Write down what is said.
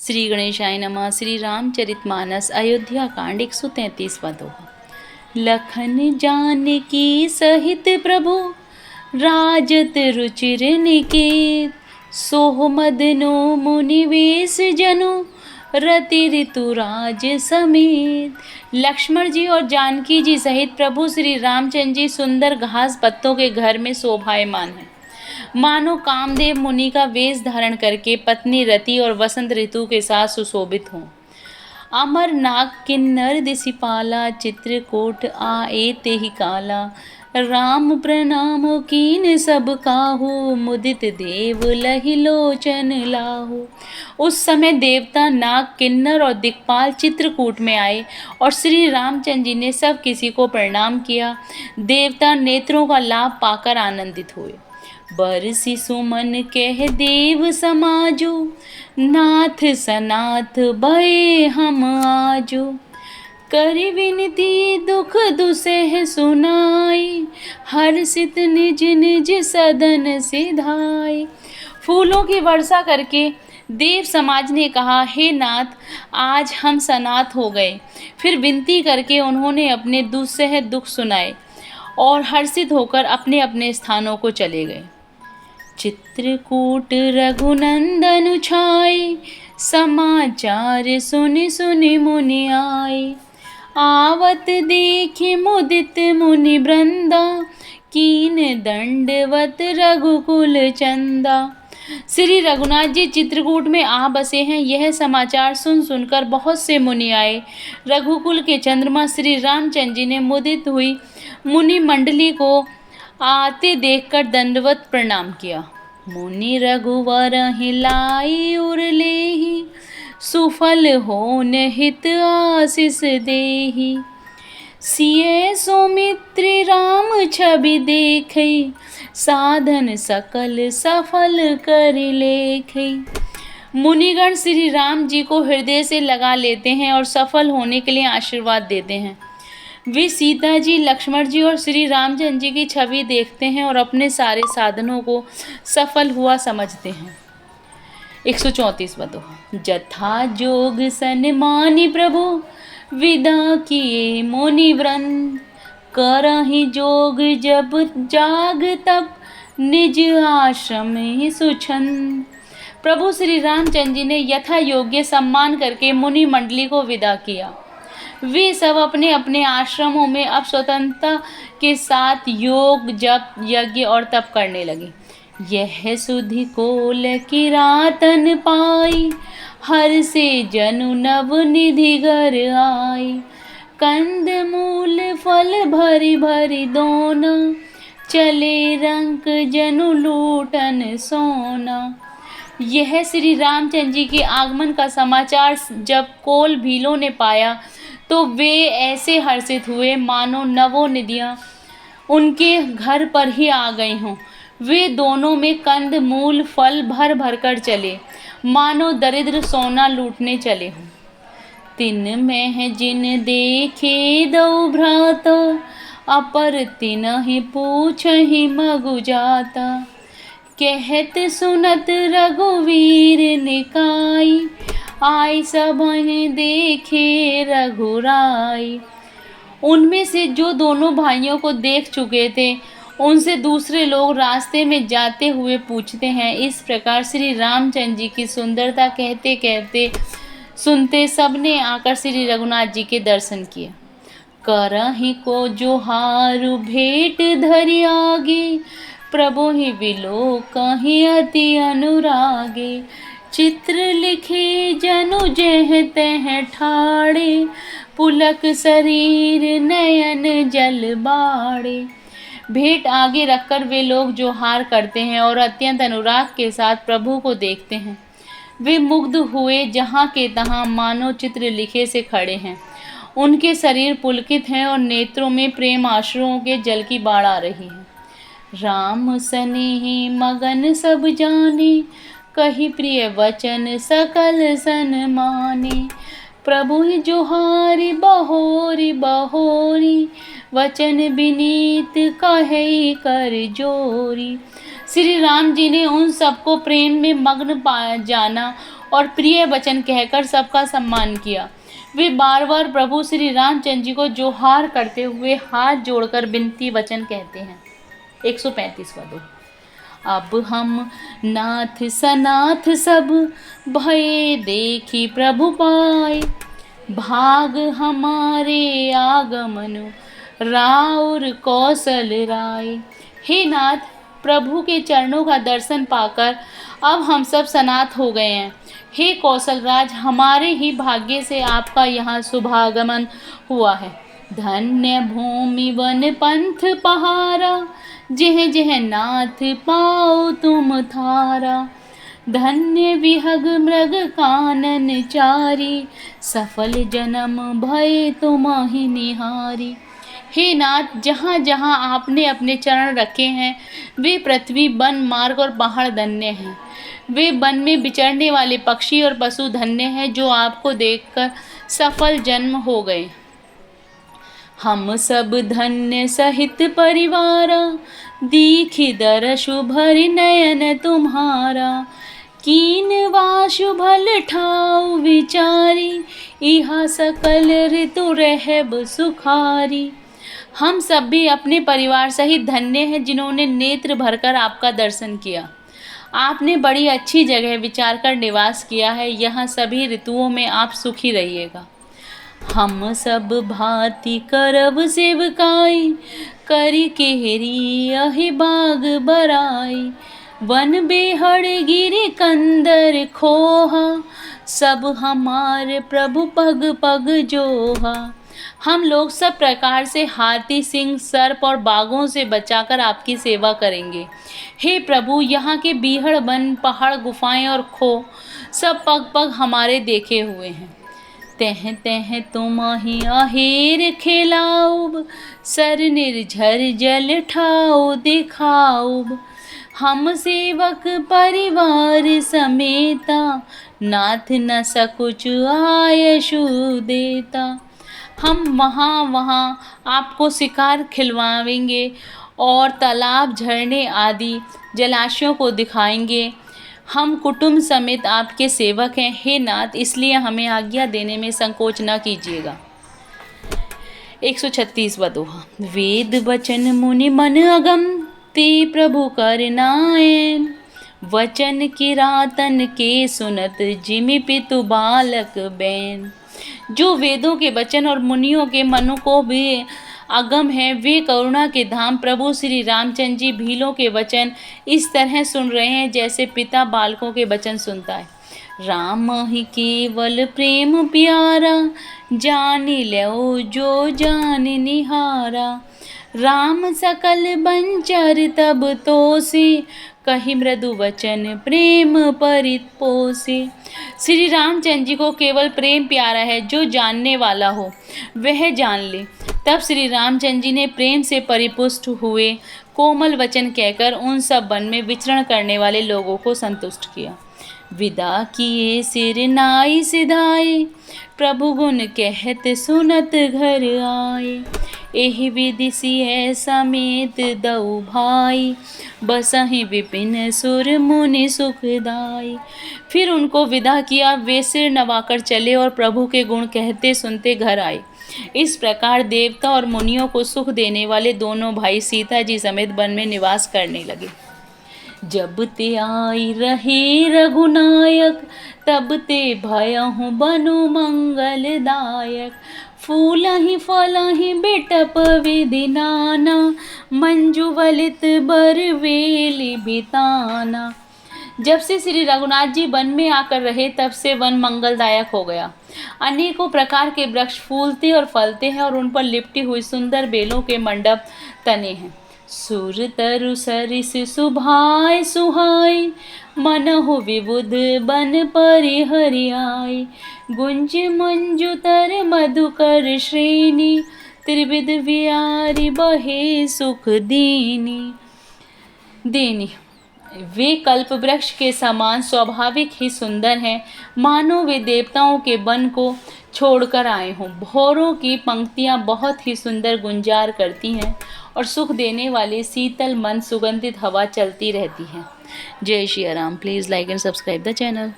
श्री गणेशाय नमः। श्री रामचरितमानस अयोध्या कांड 133वां दोहा। लखन जानकी सहित प्रभु राजत रुचिर निकेत, सोह मदनो मुनिवेश जनु रति ऋतुराज समेत। लक्ष्मण जी और जानकी जी सहित प्रभु श्री रामचंद्र जी सुंदर घास पत्तों के घर में शोभायमान हैं, मानो कामदेव मुनि का वेश धारण करके पत्नी रति और वसंत ऋतु के साथ सुशोभित हों। अमर नाग किन्नर दिसिपाला, चित्रकूट आए तेहि काला। राम प्रणाम कीन सब काहू, मुदित देव लहि लोचन लाहू। उस समय देवता नाग किन्नर और दिक्पाल चित्रकूट में आए और श्री रामचंद्र जी ने सब किसी को प्रणाम किया। देवता नेत्रों का लाभ पाकर आनंदित हुए। बरसी सुमन कह देव समाजो, नाथ सनाथ भये हम आजो। करि विनती दुख दुसह सुनाई, हर्षित निज निज सदन सिधाई। फूलों की वर्षा करके देव समाज ने कहा, हे नाथ, आज हम सनाथ हो गए। फिर विनती करके उन्होंने अपने दुसह दुख सुनाए और हर्षित होकर अपने अपने स्थानों को चले गए। चित्रकूट रघुनंदन छाई, समाचार सुनि सुनि मुनि आए। आवत देखि मुदित मुनि वृंदा, कीन दंडवत रघुकुल चंदा। श्री रघुनाथ जी चित्रकूट में आ बसे हैं, यह समाचार सुन सुनकर बहुत से मुनि आए। रघुकुल के चंद्रमा श्री रामचंद्र जी ने मुदित हुई मुनि मंडली को आते देखकर दंडवत प्रणाम किया। मुनि रघुवर हिलाई उर लेहि, सुफल होन हित आशीष देहि। सिय सौमित्र राम छवि देखै, साधन सकल सफल कर लेखै। मुनिगण श्री राम जी को हृदय से लगा लेते हैं और सफल होने के लिए आशीर्वाद देते हैं। वे सीता जी, लक्ष्मण जी और श्री रामचंद्र जी की छवि देखते हैं और अपने सारे साधनों को सफल हुआ समझते हैं। 134वां दोहा। जथा जोग सन्मानी प्रभु, विदा किए मुनि वृंद। करहि जोग जब जाग तब, निज आश्रम ही सुछंद। प्रभु श्री रामचंद्र जी ने यथा योग्य सम्मान करके मुनि मंडली को विदा किया। वे सब अपने अपने आश्रमों में अब स्वतंत्रता के साथ योग, जप, यज्ञ और तप करने लगे। यह सुधि कोल किरातन पाई, हर से जनु नव निधि घर आई। कंद मूल फल भरी भरी दोना, चले रंक जनु लूटन सोना। यह श्री रामचंद्र जी के आगमन का समाचार जब कोल भीलों ने पाया तो वे ऐसे हर्षित हुए मानो नवों निधियाँ उनके घर पर ही आ गई हों। वे दोनों में कंद मूल फल भर भर कर चले, मानो दरिद्र सोना लूटने चले हों। तिन में जिन देखे दो भ्राता, अपर तिनहि पूछहि मगु जाता। कहत सुनत रघुवीर निकाई, आई सबहि देखे रघुराई। उनमें से जो दोनों भाइयों को देख चुके थे, उनसे दूसरे लोग रास्ते में जाते हुए पूछते हैं। इस प्रकार श्री रामचंद्र जी की सुंदरता कहते कहते सुनते सबने आकर श्री रघुनाथ जी के दर्शन किए। करहि को जोहारु भेंट धरि आगे, प्रभु ही विलोकहि अति अनुरागे। चित्र लिखे जनु जेह तेह ठाड़े, पुलक शरीर नयन जल बाड़े। भेंट आगे रखकर वे लोग जोहार करते हैं और अत्यंत अनुराग के साथ प्रभु को देखते हैं। वे मुग्ध हुए जहाँ के तहाँ मानो चित्र लिखे से खड़े हैं। उनके शरीर पुलकित हैं और नेत्रों में प्रेम आश्रुओं के जल की बाढ़ आ रही है। राम सनेहि मगन सब जाने, कही प्रिय वचन सकल सन माने। प्रभु ही जोहारी बहोरी बहोरी, वचन विनीत कहे कर जोरी। श्री राम जी ने उन सबको प्रेम में मग्न पा जाना और प्रिय वचन कहकर सबका सम्मान किया। वे बार बार प्रभु श्री रामचंद्र जी को जोहार करते हुए हाथ जोड़कर विनती वचन कहते हैं। 135वां दोहा। अब हम नाथ सनाथ सब भय देखी प्रभु पाए, भाग हमारे आगमनु राउर कौशल राय। हे नाथ, प्रभु के चरणों का दर्शन पाकर अब हम सब सनाथ हो गए हैं। हे कौशल राज, हमारे ही भाग्य से आपका यहाँ शुभागमन हुआ है। धन्य भूमि वन पंथ पहारा, जह जह नाथ पाओ तुम थारा। धन्य विहग मृग कानन चारी, सफल जन्म भय तुम्हि निहारी। हे नाथ, जहाँ जहाँ आपने अपने चरण रखे हैं वे पृथ्वी, वन, मार्ग और पहाड़ धन्य हैं। वे वन में विचरने वाले पक्षी और पशु धन्य हैं जो आपको देखकर सफल जन्म हो गए। हम सब धन्य सहित परिवारा, दीखि दरसु भरि नयन तुम्हारा। कीन वासु भल ठाउ विचारी, इहा सकल ऋतु रहब सुखारी। हम सब भी अपने परिवार सहित धन्य हैं जिन्होंने नेत्र भरकर आपका दर्शन किया। आपने बड़ी अच्छी जगह विचार कर निवास किया है, यहाँ सभी ऋतुओं में आप सुखी रहिएगा। हम सब भांति करब सेवकाई, करी केहरी अहि बाग बराई। वन बेहड़ गिरि कंदर खोहा, सब हमारे प्रभु पग पग जोहा। हम लोग सब प्रकार से हाथी, सिंह, सर्प और बाघों से बचाकर आपकी सेवा करेंगे। हे प्रभु, यहाँ के बीहड़, वन, पहाड़, गुफाएं और खो सब पग पग हमारे देखे हुए हैं। तह तह तुम्हि अहेर खिलाऊब, सर निर्झर जल ठाओ दिखाऊब। हम सेवक परिवार समेता, नाथ न सकुच आयशु देता। हम वहाँ आपको शिकार खिलवाएंगे और तालाब, झरने आदि जलाशयों को दिखाएंगे। हम कुटुंब समेत आपके सेवक हैं। हे नाथ, इसलिए हमें आज्ञा देने में संकोच न कीजिएगा। 136वां दोहा। वेद वचन मुनि मन अगम, ते प्रभु कर नायन। वचन किरातन के सुनत, जिमि पितु बालक बैन। जो वेदों के वचन और मुनियों के मनु को भी अगम है, वे करुणा के धाम प्रभु श्री रामचंद्र जी भीलों के वचन इस तरह सुन रहे हैं जैसे पिता बालकों के वचन सुनता है। राम ही केवल प्रेम प्यारा, जान लो जो जान निहारा। राम सकल बंचर तब तोसे, कही मृदु वचन प्रेम परित पोसे। श्री रामचंद्र जी को केवल प्रेम प्यारा है, जो जानने वाला हो वह जान ले। तब श्री रामचंद्र जी ने प्रेम से परिपुष्ट हुए कोमल वचन कहकर उन सब वन में विचरण करने वाले लोगों को संतुष्ट किया। विदा किए सिर नाई सिधाए, प्रभु गुण कहत सुनत घर आए। एहि विधि सिय समेत दऊ भाई, बसहि विपिन सुर मुनि सुखदाई। फिर उनको विदा किया, वे सिर नवाकर चले और प्रभु के गुण कहते सुनते घर आए। इस प्रकार देवता और मुनियों को सुख देने वाले दोनों भाई सीता जी समेत वन में निवास करने लगे। जब ते आई रहे रघुनायक, तब ते भयहु बनु मंगलदायक। फूलहि फलहि बिटप विधि नाना, मंजु वलित बरवेली बिताना। जब से श्री रघुनाथ जी वन में आकर रहे तब से वन मंगलदायक हो गया। अनेकों प्रकार के वृक्ष फूलते और फलते हैं और उन पर लिपटी हुई सुंदर बेलों के मंडप तने हैं। सुर तरु सरिस सुभाय सुहाय, मनहु विबुध बन परिहरियाय। गुंज मंजु तर मधुकर श्रेणी, त्रिविध विहारी बहे सुख देनी। वे कल्प वृक्ष के समान स्वाभाविक ही सुंदर हैं, मानो वे देवताओं के वन को छोड़कर आए हों। भौरों की पंक्तियाँ बहुत ही सुंदर गुंजार करती हैं और सुख देने वाली शीतल मन सुगंधित हवा चलती रहती है। जय Shri Ram. Please like and subscribe the channel.